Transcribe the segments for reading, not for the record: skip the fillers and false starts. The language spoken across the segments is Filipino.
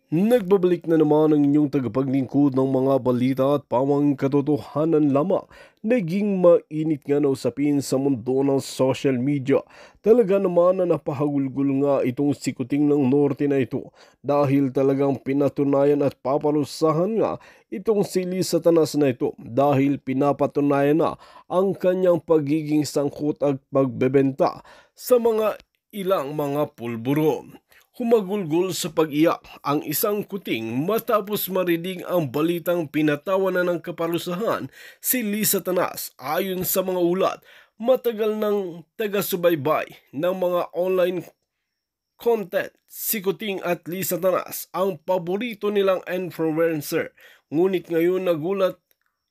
Nagbabalik na naman ang inyong tagapaglingkod ng mga balita at pawang katotohanan lamang. Naging mainit nga na usapin sa mundo ng social media. Talaga naman na napahagulgol nga itong sikuting ng norte na ito dahil talagang pinatunayan at paparusahan nga itong si Lisa Satanas na ito dahil pinapatunayan na ang kanyang pagiging sangkot at pagbebenta sa mga ilang mga pulburo. Humagulgol sa pag-iyak ang isang kuting matapos marinig ang balitang pinatawanan ng kaparusahan si Lisa Satanas. Ayon sa mga ulat, matagal ng taga-subaybay ng mga online content, si Kuting at Lisa Satanas ang paborito nilang influencer. Ngunit ngayon nagulat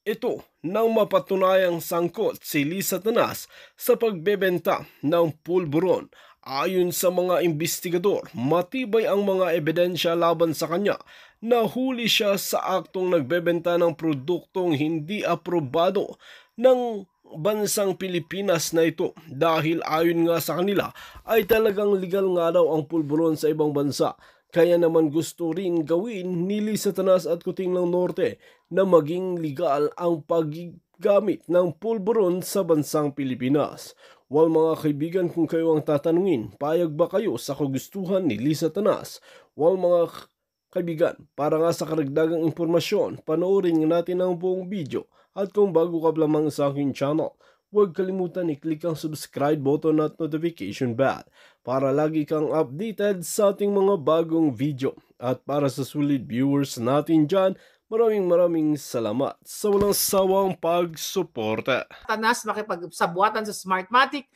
ito nang mapatunayang sangkot si Lisa Satanas sa pagbebenta ng pulburon. Ayon sa mga investigador, matibay ang mga ebidensya laban sa kanya. Nahuli siya sa aktong nagbebenta ng produktong hindi aprobado ng bansang Pilipinas na ito dahil ayon nga sa kanila ay talagang legal nga daw ang pulburon sa ibang bansa. Kaya naman gusto rin gawin ni Lisa Satanas at Kuting ng Norte na maging legal ang paggamit ng pulburon sa bansang Pilipinas. Well mga kaibigan, kung kayo ang tatanungin, payag ba kayo sa kagustuhan ni Lisa Satanas? Well mga kaibigan, para nga sa karagdagang impormasyon, panoorin natin ang buong video. At kung bago ka lamang sa aking channel, huwag kalimutan i-click ang subscribe button at notification bell para lagi kang updated sa ating mga bagong video. At para sa sulit viewers natin dyan, maraming salamat sa walang sawang pagsuporta. Satanas makipagsabuatan sa Smartmatic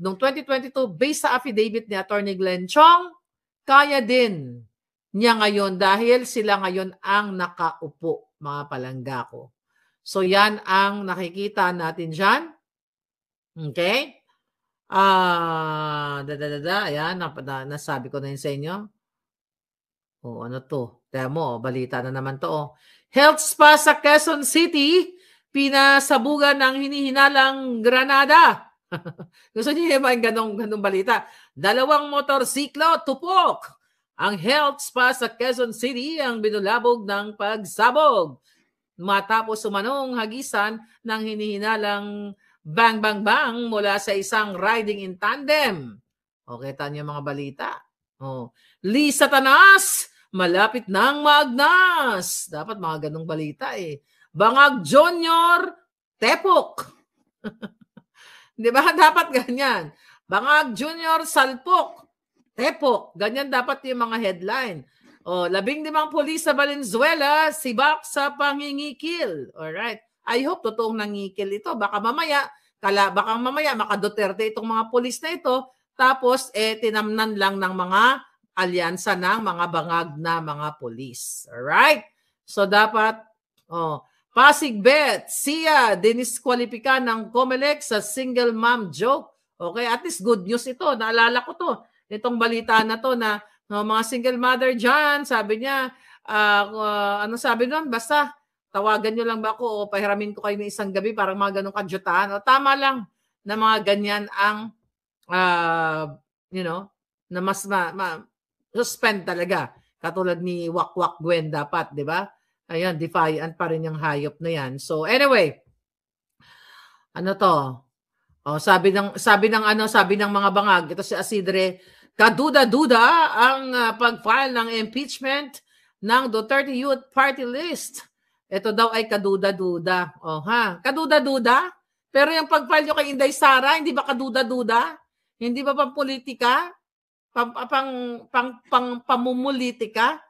noong 2022 based sa affidavit ni Attorney Glenn Chong, kaya din niya ngayon dahil sila ngayon ang nakaupo, mga palangga ko. So yan ang nakikita natin dyan. Okay? Ayan, nasabi ko na yun sa inyo. Ano to? Kaya mo, balita na naman to. Health spa sa Quezon City, pinasabugan ng hinihinalang Granada. Gusto niyo ba yung ganong balita? 2 motorsiklo, tupok. Ang health spa sa Quezon City ang binulabog ng pagsabog. Matapos umanong hagisan ng hinihinalang bang bang bang mula sa isang riding in tandem. Okay, tanyo mga balita. Lisa Satanas, malapit nang maagnas. Dapat mga ganong balita eh. Bangag Junior, tepok. Di ba? Dapat ganyan. Bangag Junior, salpok. Tepok. Ganyan dapat yung mga headline. 15 pulis sa Valenzuela, sibak sa pangingikil. Alright. I hope totoong nangikil ito. Baka mamaya maka Duterte itong mga pulis na ito. Tapos, tinamnan lang ng mga alyansa ng mga bangag na mga pulis. Alright? So, dapat, Pasig Bet, siya, diniskwalipika ng COMELEC sa single mom joke. Okay, at least good news ito. Naalala ko to. Itong balita na to na mga single mother dyan, sabi niya, ano sabi nun? Basta, tawagan nyo lang ba ako o pahiramin ko kayo ng isang gabi parang mga ganong kadyutaan. Tama lang na mga ganyan ang, na mas suspend talaga. Katulad ni Wakwak Gwen dapat, di ba? Ayan, defiant pa rin yung hayop na yan. So anyway, ano to? Sabi ng mga bangag, ito si Asidre, kaduda-duda ang pag-file ng impeachment ng Duterte Youth Party List. Ito daw ay kaduda-duda. Kaduda-duda? Pero yung pag-file nyo kay Inday Sara, hindi ba kaduda-duda? Hindi ba pang politika? Pamumulitika?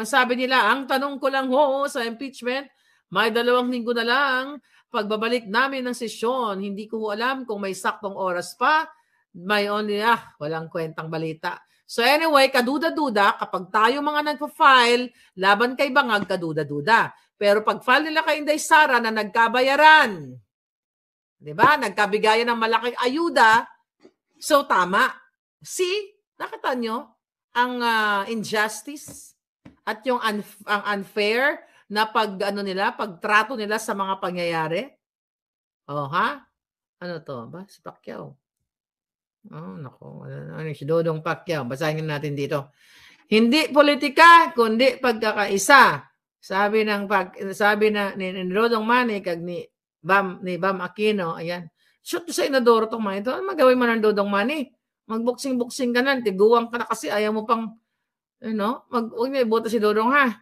Sabi nila, ang tanong ko lang sa impeachment, may 2 linggo na lang pagbabalik namin ng sesyon. Hindi ko alam kung may saktong oras pa. May only, walang kwentang balita. So anyway, kaduda-duda, kapag tayo mga nagpa-file, laban kay bangag, kaduda-duda. Pero pag file nila kay Inday Sara na nagkabayaran, di ba? Nagkabigayan ng malaking ayuda, so tama. See, nakita nyo ang injustice at yung ang unfair na pagtrato nila sa mga pangyayari. Ano to? Ba? Si Pacquiao. Nako. Ano si Dodong Pacquiao? Basahin natin dito. Hindi politika, kundi pagkakaisa. Sabi ni Dodong Manny kag ni Bam Aquino, ayan. Shoot sa inadoro tong mga ito. Ano magawin mo ng Dodong Manny? Magboksing-boksing ka na, tiguwang ka na kasi ayaw mo pang, huwag na iboto si Dodong ha.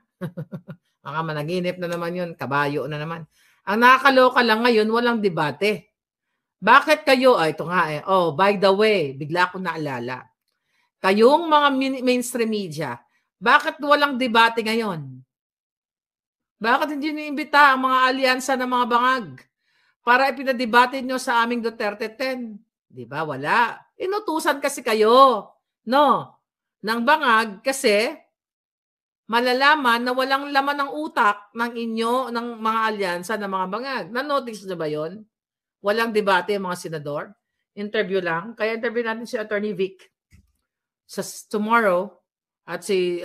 Baka managinip na naman yun, kabayo na naman. Ang nakakaloka lang ngayon, walang debate. Bakit kayo, ito nga by the way, bigla ko naalala. Kayong mga mainstream media, bakit walang debate ngayon? Bakit hindi niimbita ang mga alyansa ng mga bangag para ipinadebate nyo sa aming Duterte 10? Di ba? Wala. Inutusan kasi kayo, ng bangag kasi malalaman na walang laman ng utak ng mga alyansa ng mga bangag. Na-notice nyo ba yun? Walang debate ang mga senador. Interview lang. Kaya interview natin si Attorney Vic tomorrow at si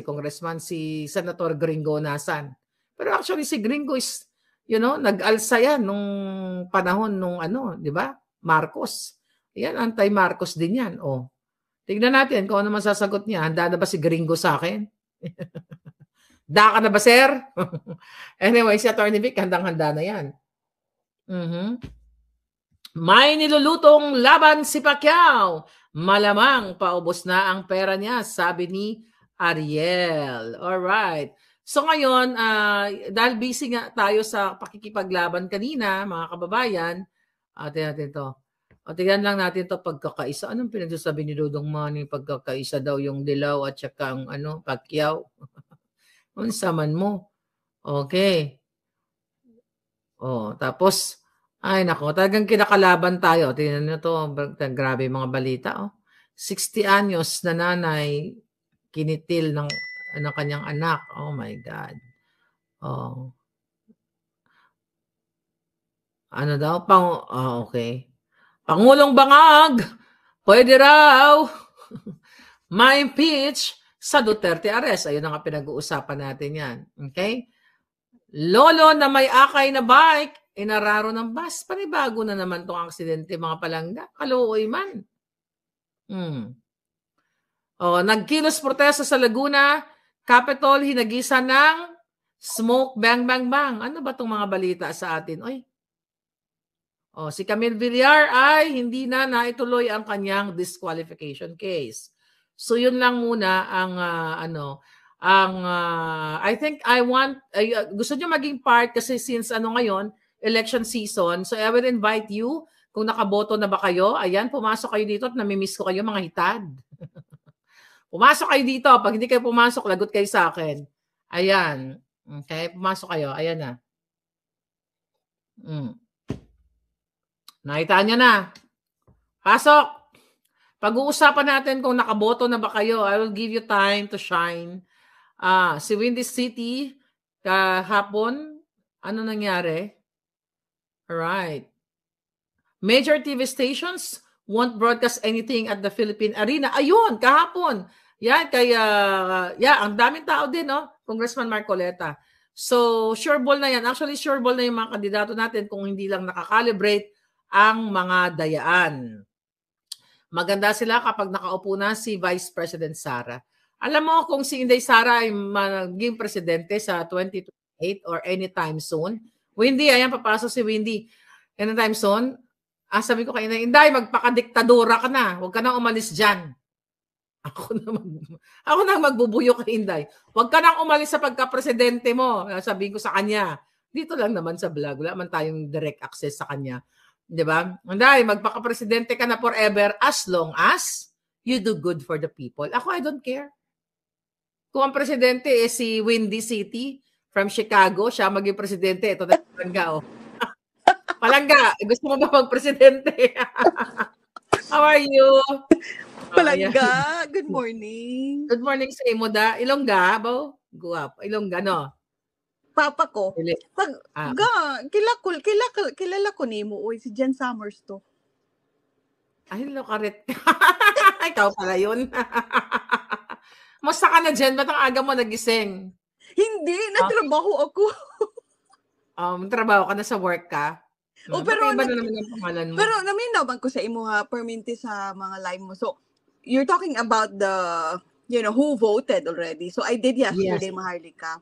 Congressman, si Senator Gringo Nasan. Pero actually si Gringo is, nag-alsa yan nung panahon nung di ba? Marcos. Yan, anti-Marcos din yan. Tignan natin kung ano masasagot niya. Handa na ba si Gringo sa akin? Da ka na ba, sir? Anyway, si Attorney Vic, handang-handa na yan. May nilulutong laban si Pacquiao. Malamang paubos na ang pera niya, sabi ni Ariel. Alright. So ngayon, dahil busy nga tayo sa pakikipaglaban kanina, mga kababayan, tingnan natin ito. Tingnan lang natin ito pagkakaisa. Anong pinagsasabi ni Dodong Manny? Pagkakaisa daw yung Dilaw at saka ang Pacquiao. Unsaman mo? Okay. Tapos, ay nako, talagang kinakalaban tayo. Tingnan niyo to, grabe mga balita. 60 anyos na nanay kinitil ng kanyang anak. Oh my God. Ano daw? Okay. Pangulong Bangag, pwede raw ma-impeach sa Duterte arrest. Ayun ang pinag-uusapan natin yan. Okay? Lolo na may akay na bike, inararo ng bus. Panibago na naman itong aksidente, mga palangga. Kaluoy man. Nagkilos protesta sa Laguna, Capitol, hinagisan ng smoke, bang, bang, bang. Ano ba itong mga balita sa atin? Si Camille Villar ay hindi na naituloy ang kanyang disqualification case. So yun lang muna ang I think gusto nyo maging part kasi since ngayon, election season, so I will invite you, kung nakaboto na ba kayo, ayan, pumasok kayo dito at namimiss ko kayo mga hitad. Pumasok kayo dito, pag hindi kayo pumasok, lagot kayo sa akin. Ayan, okay, pumasok kayo, ayan na. Nakita nyo na. Pasok! Pag-uusapan natin kung nakaboto na ba kayo. I will give you time to shine. Si Windy City, kahapon, ano nangyari? Alright. Major TV stations won't broadcast anything at the Philippine Arena. Ayun, kahapon. Yan, ang daming tao din, Congressman Marcoleta. So, sure ball na yan. Actually, sure ball na yung mga kandidato natin kung hindi lang nakakalibrate ang mga dayaan. Maganda sila kapag nakaupo na si Vice President Sara. Alam mo kung si Inday Sara ay maging presidente sa 2028 or anytime soon. Windy, ayan, papasok si Windy. Anytime soon, sabi ko kay Inday, magpakadiktadura ka na. Huwag ka na umalis dyan. Ako na magbubuyo kay Inday. Huwag ka nang umalis sa pagka-presidente mo. Sabihin ko sa kanya. Dito lang naman sa vlog. Wala man tayong direct access sa kanya. Diba? Anday, magpaka-presidente ka na forever as long as you do good for the people. Ako, I don't care. Kung ang presidente si Windy City from Chicago, siya maging presidente. Ito na Palangga, Palangga, gusto mo ba mag-presidente? How are you? Palangga, good morning. Good morning sa imo da. Ilongga, ba? Guwap. Ilongga, no? Papa ko. Kilala ko nimo si Jen Summers to. Ay, lokaret. Ikaw pala yun. Musta ka na, Jen? Ba't ang aga mo nagising? Hindi, natrabaho ako. Trabaho ka na sa work ka? Pero iba na naman ang pangalan mo. Pero naminaw ko sa imo perminti sa mga live mo. So, you're talking about the, who voted already. So I did yesterday, Yes. Maharlika.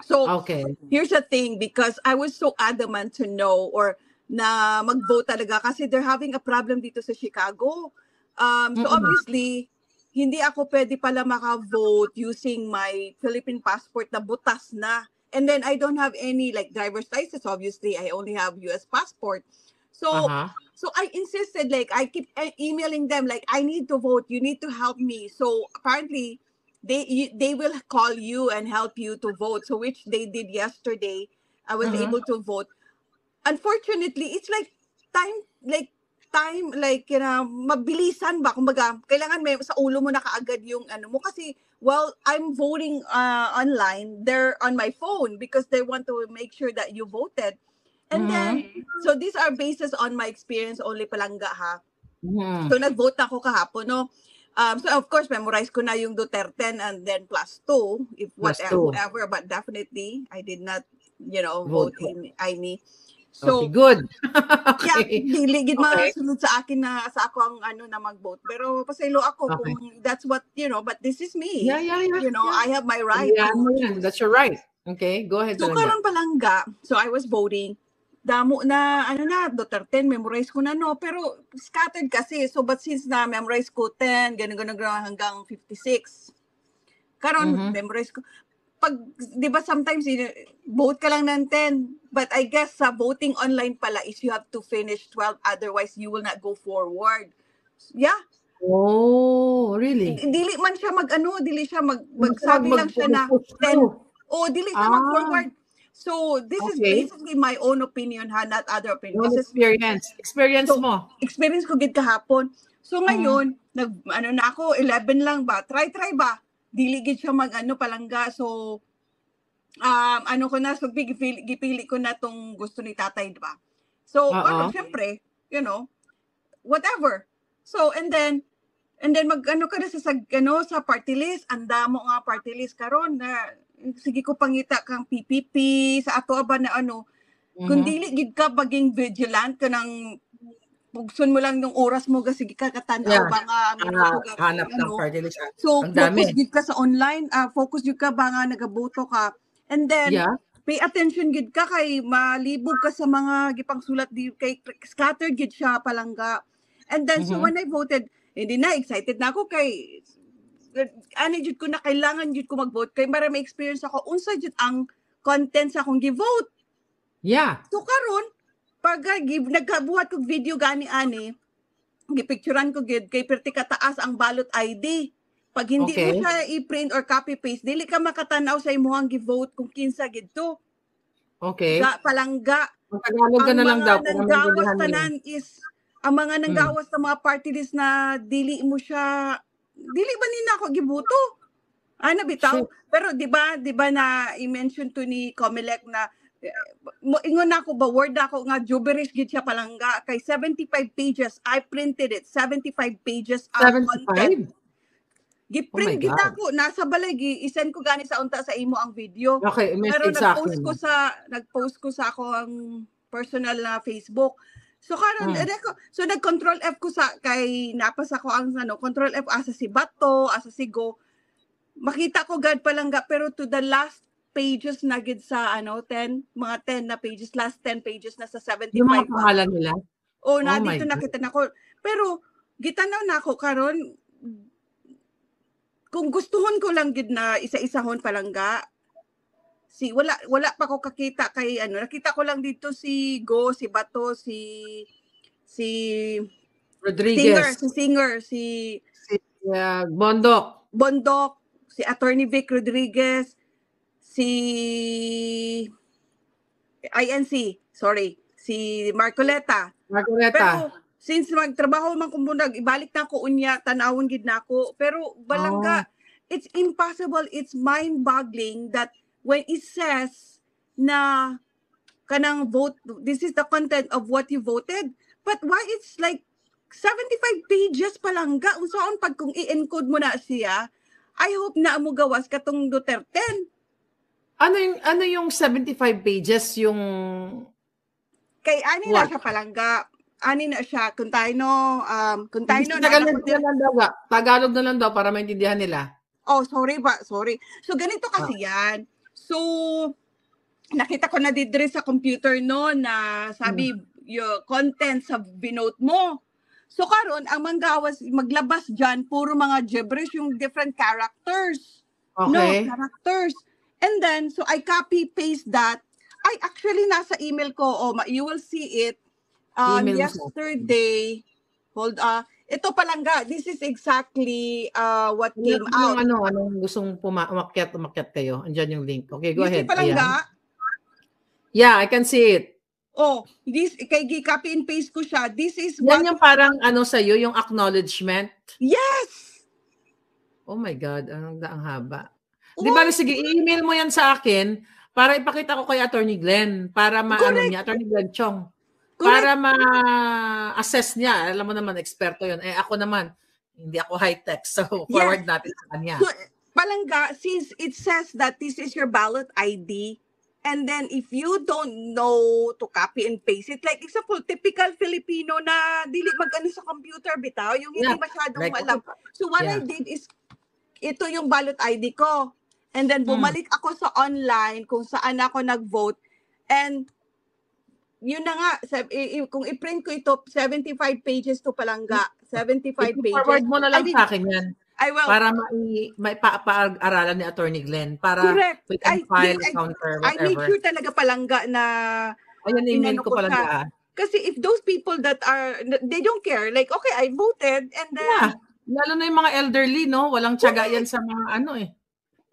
So Okay. here's the thing, because I was so adamant to know or na mag-vote talaga kasi they're having a problem dito sa Chicago. So obviously, hindi ako pwede pala maka-vote using my Philippine passport na butas na. And then I don't have any like driver's license. Obviously, I only have US passport. So so I insisted, like I keep emailing them like, I need to vote. You need to help me. So apparently they will call you and help you to vote. So which they did yesterday. I was able to vote. Unfortunately, it's like time, mabilisan ba? Kumbaga, kailangan may sa ulo mo na kaagad yung ano mo. Kasi, well, I'm voting online. They're on my phone because they want to make sure that you voted. And then, so these are bases on my experience only, Palangga, ha? So, nag-vote ako kahapon, no? So, of course, memorize ko na yung Duterte and then +2, if whatever, but definitely, I did not, vote Amy. So, okay, good. Yeah, dili gid masunod sa akin na sa ako ang na mag-vote. Pero pasaylo ako kung that's what, but this is me. Yeah. I have my right. That's your right. Okay, go ahead. So karon Palangga, so I was voting. Damo na Duterte, memorize ko na pero scattered kasi. So but since na memorize ko 10, ganun hanggang 56. Karon memorize ko. Pag, di ba sometimes, vote ka lang ng 10. But I guess sa voting online pala is you have to finish 12. Otherwise, you will not go forward. Yeah. Oh, really? Dili man siya dili siya magsabi lang siya na 10. Oh, dili siya mag-forward. So, this is basically my own opinion, ha, not other opinion. This experience. Experience mo. Experience ko gid kahapon. So, ngayon, na ako, 11 lang ba? Try ba? Dili gid siya Palangga. So ko na, so gipili ko na tong gusto ni tatay, di ba? So syempre, whatever. So and then ka na sa party list. Anda mo nga party list karon na sige ko pangita kang PPP sa ato ba na kung dili gid ka maging vigilant ka ng pugson mo lang ng oras mo kasi kakatanaw ba nga hanap ng party list. So focus gid ka sa online, focus gid ka ba nga nagaboto ka, and then pay attention gid ka kay malibog ka sa mga gipangsulat di kay scattered gid siya Palangga. And then so when I voted, hindi na excited na ako kay jud ko na kailangan jud ko mag-vote kay para may experience ako unsa jud ang content sa akong gi-vote. Yeah. So karon pag nagkabuhat ko video gani-ani, gipicturean ko gid kay perti kataas ang ballot ID. Pag hindi mo siya i-print or copy-paste, dili ka makatanaw sa imuhang gi-vote kung kinsa gid to. Okay. Palangga. Tagalog ka na lang daw. Ang mga nanggawas sa mga party list na dili ba nina ako giboto? Bitaw. Pero di ba na i-mention to ni Comelec na ingon ako ba word ako nga gibberish gid siya Palangga kay 75 pages. I printed it, 75 pages of content. Giprint gid ako nasa balay i-send ko gani sa unta sa imo ang video. Okay, pero nag-post ko sa ako ang personal na Facebook. So karon so nag-control F ko sa kay napasa ko ang control F asa si Bato, asa si Go. Makita ko gad Palangga pero to the last pages na gid sa 10 na pages, last 10 pages na sa 75. Yung mga pangalan nila? Dito nakita na ko. Pero gitanaw na ako karon kung gustuhon ko lang gid na isa-isahon Palangga. Wala pa ko kakita kay nakita ko lang dito si Go, si Bato, si Rodriguez, singer, si Bondok, si Attorney Vic Rodriguez, si si Marcoleta. Pero since magtrabaho man ko muna, ibalik na ko unya, tanawon gid na ako. Pero Palangga, it's impossible, it's mind-boggling that when it says na kanang vote, this is the content of what you voted, but why it's like 75 pages Palangga? Unsaon pag kung i-encode mo na siya, I hope na mo gawas katong Duterte. Ano yung 75 pages yung kay ani na siya Palangga. ani na siya, kung tayo no, Tagalog na lang daw para maintindihan nila. Oh, sorry. So, ganito kasi yan. So, nakita ko na didre sa computer no, na sabi, yung content sa binote mo. So, karon ang manggawas, maglabas dyan, puro mga gibberish, yung different characters. No, Okay. characters. And then, so I copy-paste that. I actually, nasa email ko, you will see it. Email mo sa- Yesterday, ito palangga, this is exactly what came out. Anong gustong umakyat kayo? Andyan yung link. Okay, go You see ahead. palangga? Yeah, I can see it. Oh, this, kay copy and paste ko siya. This is Yan yung parang sa'yo, yung acknowledgement. Yes! Oh my God, ang haba. Di ba, sige, i-email mo yan sa akin para ipakita ko kay Attorney Glenn, para Attorney Glenn Chong, para ma-assess niya. Alam mo naman, eksperto yun. Ako naman, hindi ako high-tech, so forward natin sa kanya. So, palangga, since it says that this is your ballot ID, and then if you don't know to copy and paste it, like example, typical Filipino na dili mag-ano sa computer, bitaw, yung hindi masyadong alam. So what I did is, ito yung ballot ID ko. And then bumalik ako sa online kung saan ako nag-vote. And yun na nga, kung i-print ko ito, 75 pages to palangga. 75 pages. Forward mo na lang sa akin yan. I will. Para paaralan ni Attorney Glenn. Para correct. we can file counter, whatever. I made sure talaga palangga na ayan, email ko palangga. Kasi if those people that are, they don't care, like, okay, I voted, and then... Yeah. Lalo na yung mga elderly, no? Walang tiyaga yan sa mga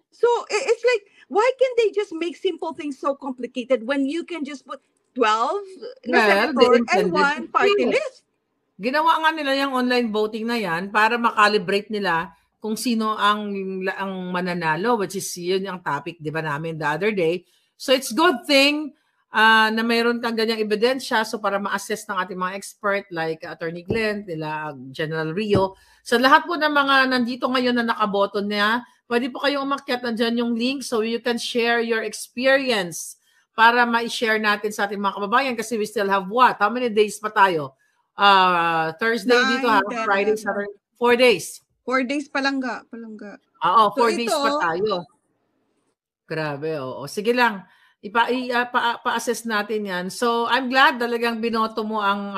So, it's like, why can they just make simple things so complicated when you can just put 12 senator and 1 party list? Ginawa nga nila yung online voting na yan para makalibrate nila kung sino ang mananalo, which is yun yung topic, di ba, namin the other day. So, it's good thing na mayroon kang ganyang ebidensya, so para ma-assess ng ating mga expert like Attorney Glenn, nila General Rio. Sa lahat po ng mga nandito ngayon na nakaboto niya, pwede po kayong umakyat, nandyan yung link so you can share your experience para ma-share natin sa ating mga kababayan kasi we still have what? How many days pa tayo? Thursday 9, dito, Friday, Saturday, 4 days. 4 days palangga. Oo, 4 days pa tayo. Grabe, oo. Sige lang. Pa-assess natin yan. So, I'm glad talagang binoto mo ang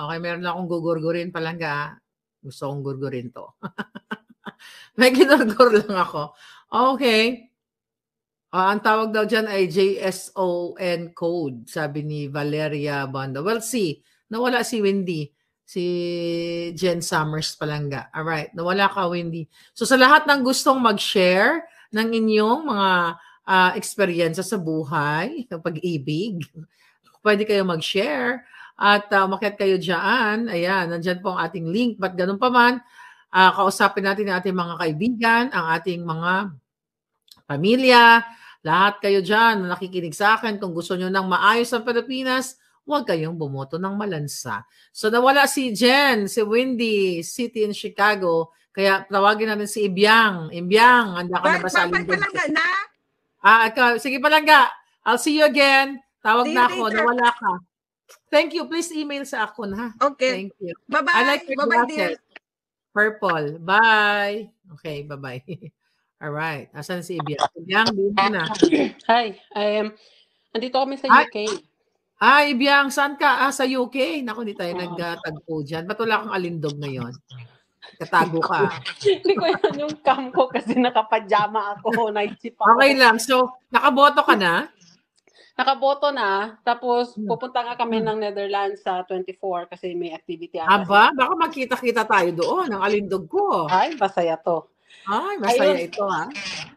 okay, meron lang akong gugurgurin palangga. Gusto kong gurgurin to. May ginurgur lang ako. Okay. Ang tawag daw dyan ay JSON code, sabi ni Valeria Banda. Well, nawala si Wendy. Si Jen Summers palangga. Alright, nawala ka, Wendy. So, sa lahat ng gustong mag-share ng inyong mga experience sa buhay, ng pag-ibig, pwede kayo mag-share at umakyat kayo dyan. Ayan, nandyan po ang ating link. But ganun pa man, kausapin natin ang ating mga kaibigan, ang ating mga pamilya, lahat kayo dyan na nakikinig sa akin. Kung gusto nyo ng maayos ang Pilipinas, huwag kayong bumoto ng malansa. So nawala si Jen, si Windy, City in Chicago. Kaya tawagin natin si Ibyang. Ibyang, handa ka na ba sa linggo? Palangga na? Sige palangga. I'll see you again. Tawag na ako, nawala ka. Thank you. Please email sa ako ha. Okay. Thank you. Bye-bye. I like your glasses. Purple. Bye. Okay, bye-bye. All right. Asan si Ibyang? Ibyang, dito na. Hi. Andito kami sa UK. Ibyang, saan ka? Sa UK? Naku, di tayo nagtagpo dyan. Ba't wala kang alindog ngayon? Katago ka. Hindi ko yan yung cam ko kasi nakapajama ako. Naisip ako. Okay lang. So, nakaboto ka na? Nakaboto na. Tapos, pupunta nga kami ng Netherlands sa 24 kasi may activity. Aba, baka magkita-kita tayo doon. Ang alindog ko. Ay, masaya to. Ay, masaya ito ha.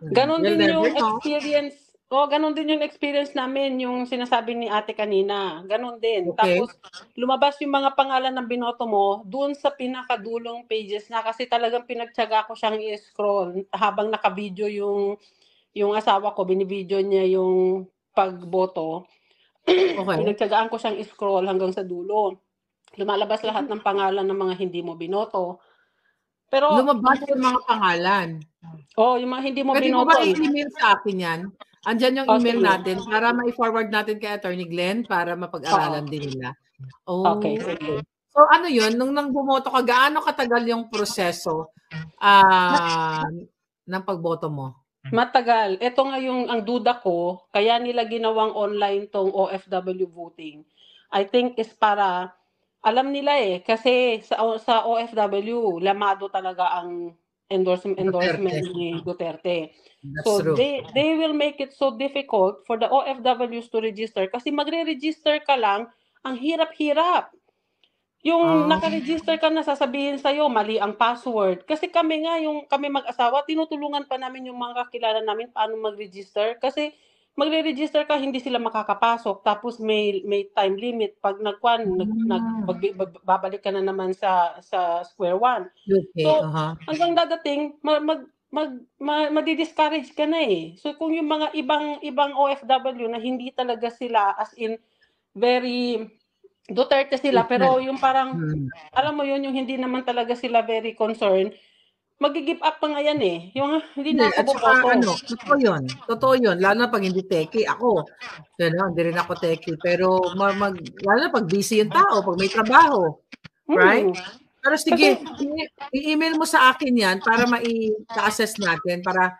Ganon din yung experience. Ganon din yung experience namin, yung sinasabi ni ate kanina. Ganon din. Okay. Tapos, lumabas yung mga pangalan ng binoto mo doon sa pinakadulong pages na kasi talagang pinagtyaga ko siyang i-scroll habang naka-video yung asawa ko, binibideo niya yung pagboto. Okay. Pinagtyagaan ko siyang i-scroll hanggang sa dulo. Lumalabas lahat ng pangalan ng mga hindi mo binoto. Pero lumabas yung mga pangalan. yung mga hindi mo Pwede binoto. mo ba i-email sa akin yan? Andyan yung Oh, email sige. natin para ma-forward natin kay Attorney Glenn para mapag-aralan din nila. Oh, Okay, sige. So ano yun, nung bumoto ka, gaano katagal yung proseso ng pagboto mo? Matagal. Ito nga yung ang duda ko, kaya nila ginawang online tong OFW voting. I think is para, alam nila kasi sa OFW, lamado talaga ang endorsement Duterte. ni Duterte. That's So true. they will make it so difficult for the OFWs to register kasi magre-register ka lang, ang hirap-hirap. Yung naka-register ka na, sasabihin sa'yo, mali ang password. Kasi kami mag-asawa, tinutulungan pa namin yung mga kakilala namin paano mag-register. Kasi magre-register ka, hindi sila makakapasok. Tapos may time limit. Pag babalik ka na naman sa square one. Okay, So, hanggang dadating, madi-discourage ka na So, kung yung mga ibang OFW na hindi talaga sila, as in, very Duterte sila, pero yung parang, alam mo yun, yung hindi naman talaga sila very concerned, mag-give up pa nga yan Yung hindi na ako boboto. Totoo yun. Lalo na pag hindi techie. Ako, hindi rin ako techie. Pero lalo na pag busy yung tao, pag may trabaho. Right? Pero sige, i-email mo sa akin yan para ma-assess natin. Para,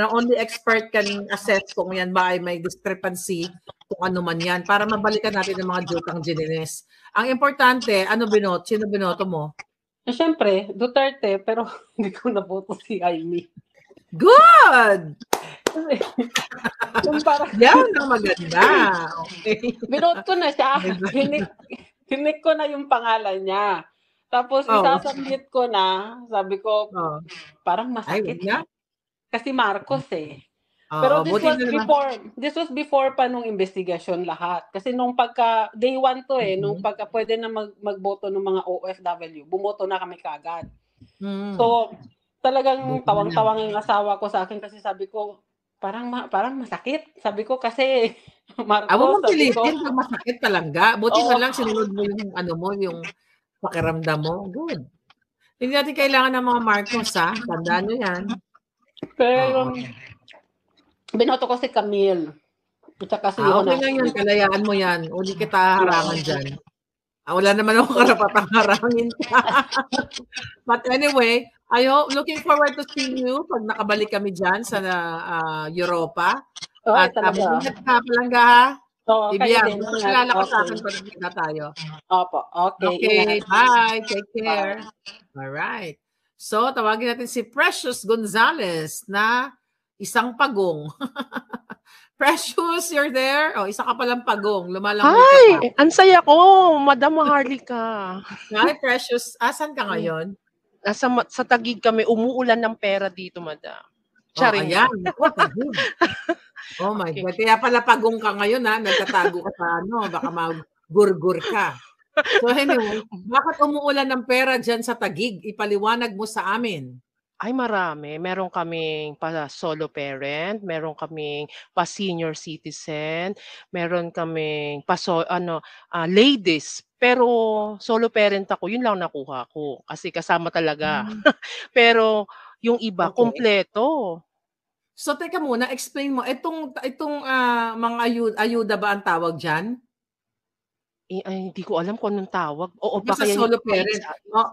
only expert can assess kung yan ba ay may discrepancy kung ano man yan. Para mabalikan natin ang mga jutang ginines. Ang importante, sino binoto mo? Siyempre, Duterte, pero hindi ko naboto si Amy. Good! Yan ang maganda. Okay. Binoto ko na siya. Hinik ko na yung pangalan niya. Tapos isasubmit ko na, sabi ko, parang masakit. Kasi Marcos Pero this was before pa nung investigasyon lahat. Kasi nung pagka, day 1 to nung pagka pwede na magboto ng mga OFW, bumoto na kami kaagad. So, talagang tawang-tawang yung asawa ko sa akin kasi sabi ko, parang masakit. Sabi ko kasi, Marcos, Huwag mong pilitin pag masakit talaga. Buti na lang sinunod mo yung pakiramdam mo. Good. Hindi natin kailangan ng mga Marcos, Tandaan nyo yan. Pero binoto ko si Camille. Okay lang yan. Kalayaan mo yan. Uli kita harangan dyan. Wala naman ako karapatang harangin ka. But anyway, looking forward to seeing you pag nakabalik kami dyan sa Europa. At mag-ingat ka palangga, ha? Ibiyang, kilala ka sa akin pag nakita tayo. Opo, okay. Bye. Take care. Alright. So, tawagin natin si Precious Gonzalez na isang pagong. Precious, you're there? Isa ka palang pagong. Lumalangoy ka pa. Hi! Ang saya ko, Madam Maharlika. Hi, Precious. Asan ka ngayon? Sa Taguig kami, umuulan ng pera dito, Madam. Charing. Ayan. Oh my God. Kaya pala pagong ka ngayon, nagtatago ka sa baka mag-gurgur ka. So anyway, bakit umuulan ng pera dyan sa Taguig? Ipaliwanag mo sa amin. Ay, marami. Meron kaming pa-solo parent, meron kaming pa-senior citizen, meron kaming ladies. Pero solo parent ako, yun lang nakuha ko. Kasi kasama talaga. Pero yung iba, kompleto. So teka muna, explain mo. Itong mga ayuda ba ang tawag dyan? Hindi ko alam kung anong tawag. Oo, baka yan solo parent.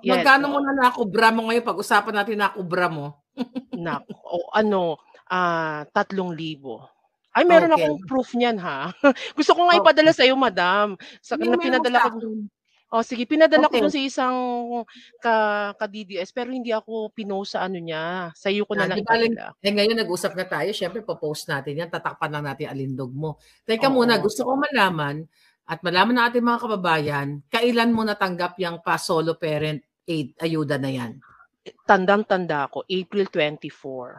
Magkano mo na nakubra mo ngayon? Pag-usapan natin nakubra mo. 3,000. Ay, meron akong proof niyan, ha? Gusto ko nga ipadala sa iyo, Madam. Pinadala ko. Sige, pinadala ko dun sa isang ka-DDS, pero hindi ako pinost sa niya. Sa iyo ko na lang ipadala. Ngayon nag-usap na tayo, syempre po-post natin yan. Tatakpan lang natin alindog mo. Teka muna, gusto ko malaman, at malaman na ating mga kababayan, kailan mo natanggap yung pa-solo parent aid, ayuda na yan? Tandang-tanda ko, April 24.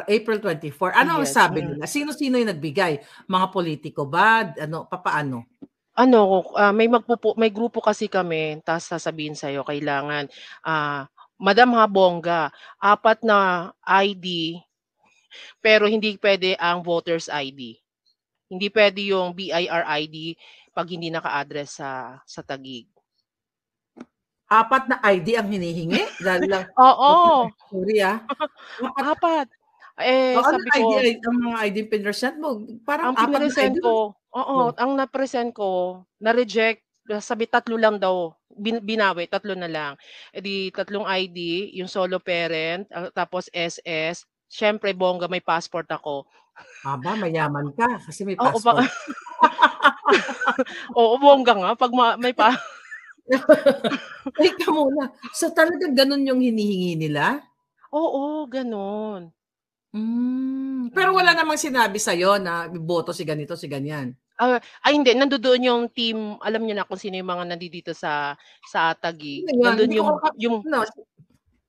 April 24. Ano ang sabi nila? Sino-sino yung nagbigay? Mga politiko ba? Papaano? May grupo kasi kami, tapos sasabihin sa'yo, kailangan, Madam Habongga, 4 na ID, pero hindi pwede ang voter's ID. Hindi pwede yung BIR ID pag hindi naka-address sa Taguig. 4 na ID ang hinihingi? Dahil lang. Oo. Sorry 4. O, anong Sabi ko ang mga ID pinresent mo? Parang ang 4 na ID pinresent nun. ko Oh. ang na-present ko, na-reject, sabi 3 lang daw, binawi 3 na lang. Eh, di 3 ID, yung solo parent, tapos SS, siyempre bongga may passport ako. Aba, mayaman ka kasi may Oo, baka passport. oo, bongga nga 'pag may Teka muna, so talagang gano'n yung hinihingi nila? oo, gano'n. Pero wala Mm. namang sinabi sa'yo na iboto si ganito, si ganyan? Ay hindi, nandodoon yung team, alam niyo na kung sino yung mga nandito sa Taguig. Sino yun? Nandun Hindi ko yung ano,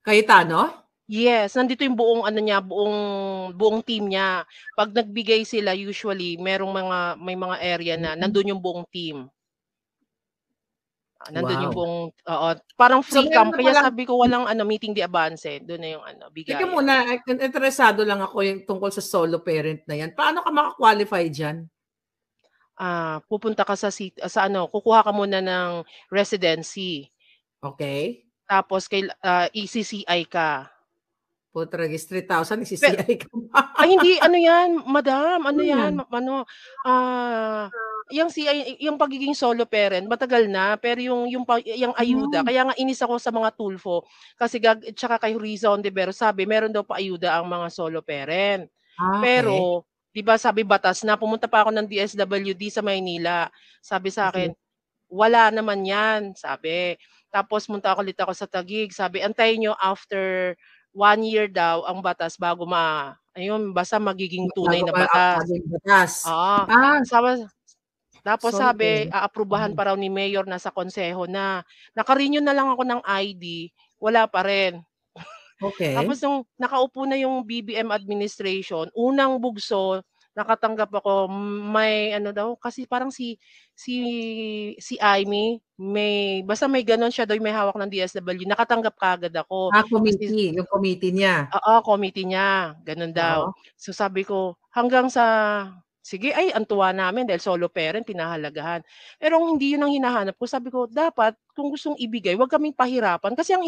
Cayetano? yes, nandito yung buong ano niya, buong team niya. 'Pag nagbigay sila usually may mga area na Mm. nandun yung buong team. Nandun yung Wow. buong oo, parang So free meron camp na kaya palang sabi ko walang ano, meeting de avance, dun na yung ano, teka bigayan. muna, interesado lang ako yung tungkol sa solo parent na yan. Paano ka maka-qualify diyan? Pupunta ka sa ano, kukuha ka muna ng residency, Okey. tapos i-CCI ka. Putragis 3,000 Pe i-CCI ka pa. Ay hindi, ano 'yan, madam, ano Ano 'yan, yan? ano, ah, yung pagiging solo parent matagal na, pero yung ayuda Hmm, kaya nga inis ako sa mga Tulfo kasi tsaka kay Riza Ontiveros sabi meron daw pa-ayuda ang mga solo parent. okey. Pero 'di ba sabi batas na, pumunta pa ako ng DSWD sa Maynila, sabi sa'kin, Okey. "Wala naman 'yan," sabi. Tapos punta ulit ako sa Taguig, sabi, "Antayin niyo after 1 year daw ang batas bago ayun basta magiging tunay Bago na batas." bago yung batas. Oo, Ah, sabi tapos solo sabi parent. aaprubahan Mhm. pa raw ni mayor, nasa konseho na. Naka-renew na lang ako ng ID, wala pa rin. Tapos Okey. nung nakaupo na yung BBM administration, unang bugso, nakatanggap ako, may ano daw, kasi parang si si Imee, basta may gano'n siya daw, may hawak ng DSWD, nakatanggap kaagad ako. Kasi Committee, yung committee niya. oo, committee niya, gano'n daw. Oo. So sabi ko, hanggang sa sige, ay ang tuwa namin dahil solo parent pinahalagahan. Pero hindi 'yun ang hinahanap ko, sabi ko dapat kung gustong ibigay, 'wag kaming pahirapan kasi ang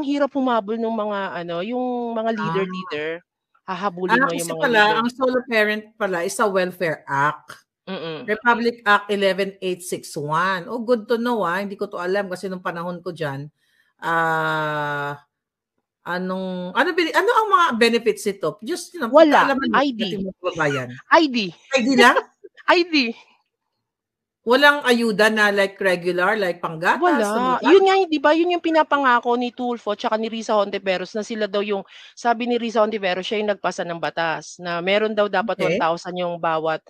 hirap humabol nung mga ano, yung mga Ah. leader, hahabulin mo yung Kasi mga pala leader. ang solo parent pala is sa Welfare Act. Mm. Republic Act 11861. Oh, good to know, hindi ko 'to alam kasi nung panahon ko diyan, ah, ano ang mga benefits nito? Just, Wala, kaalaman lang ID, nating mga kababayan. ID, ID lang? ID. Walang ayuda na like regular, like panggatas, Wala, lumipat? yun nga 'di ba yun yung pinapangako ni Tulfo tsaka ni Risa Hontiveros na sila daw yung, sabi ni Risa Hontiveros siya yung nagpasa ng batas na meron daw dapat Okey. 1,000 yung bawat,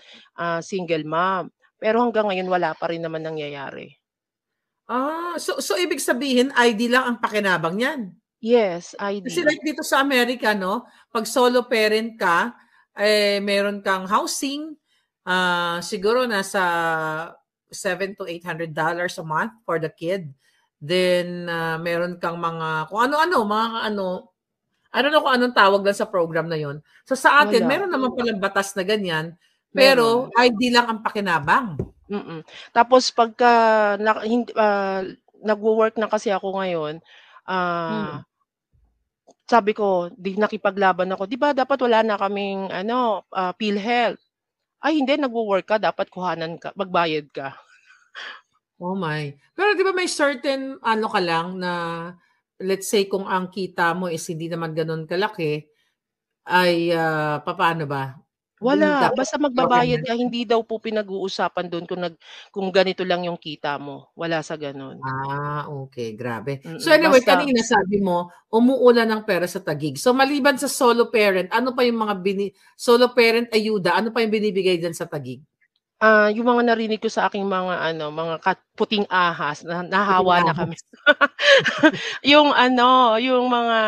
single mom. Pero hanggang ngayon wala pa rin naman nangyayari. So ibig sabihin ID lang ang pakinabang niyan? Yes, Kasi ID. like dito sa Amerika 'no, 'pag solo parent ka, meron kang housing, siguro nasa $700 to $800 a month for the kid. Then, meron kang mga kung ano-ano, mga ano, I don't know kung anong tawag lang sa program na yon. So sa atin Wala, meron naman palang batas na ganyan, pero meron. ID lang ang pakinabang. Tapos pagka nagwo-work na kasi ako ngayon, Hmm. sabi ko, 'di nakipaglaban ako, 'di ba dapat wala na kaming ano, PhilHealth. Ay hindi, nagwo-work ka dapat kuhanan ka, magbayad ka. Oh my. Pero 'di ba may certain ano ka lang na let's say kung ang kita mo is hindi naman gano'n kalaki ay, papaano ba? Dun Wala, dapat basta magbabayad ka, hindi daw po pinag-uusapan dun kung ganito lang yung kita mo, wala sa gano'n. okey, grabe. So anyway, Basta kanina sabi mo umuulan ng pera sa Taguig. So maliban sa solo parent, ano pa yung mga solo parent ayuda, ano pa yung binibigay diyan sa Taguig? yung mga narinig ko sa aking mga ano, mga puting ahas na Puting nahawa na kami. ahas. Yung ano, yung mga,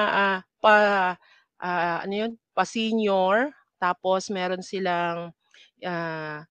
ano yun, pa-senior, tapos meron silang, ah